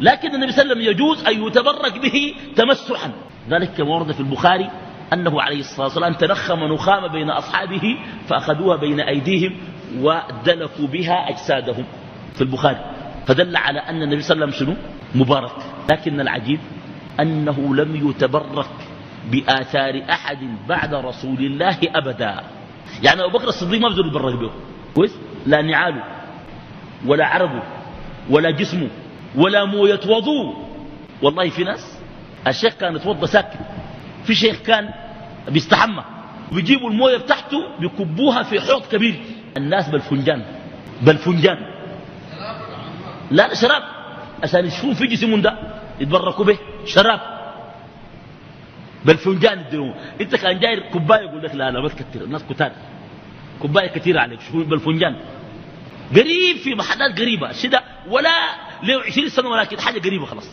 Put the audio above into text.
لكن النبي صلى الله عليه وسلم يجوز أن يتبرك به تمسحا. ذلك كما ورد في البخاري أنه عليه الصلاة والسلام تنخم نخامة بين أصحابه فأخذوها بين أيديهم ودلكوا بها أجسادهم في البخاري، فدل على أن النبي صلى الله عليه وسلم شنو؟ مبارك. لكن العجيب أنه لم يتبرك بآثار أحد بعد رسول الله أبدا. يعني أبو بكر الصديق ما بزر يتبرك به كويس، لا نعاله ولا عربه ولا جسمه ولا موية وضوء. والله في ناس الشيخ كان يتوضى ساكت، في شيخ كان بيستحمى ويجيبوا الموية بتاعته بيكبوها في حوض كبير، الناس بالفنجان لا شراب عشان يشوفون في جسمهم ده يتبركوا به، شراب بالفنجان يديرون. انت كان جاي كوبايه يقول لك لا ما تكتر، الناس كتار كوبايه كثيره عليك، شوفوا بالفنجان قريب في محلات قريبه الشيء ده ولا له 20 سنه، ولكن حاجه قريبه خلاص.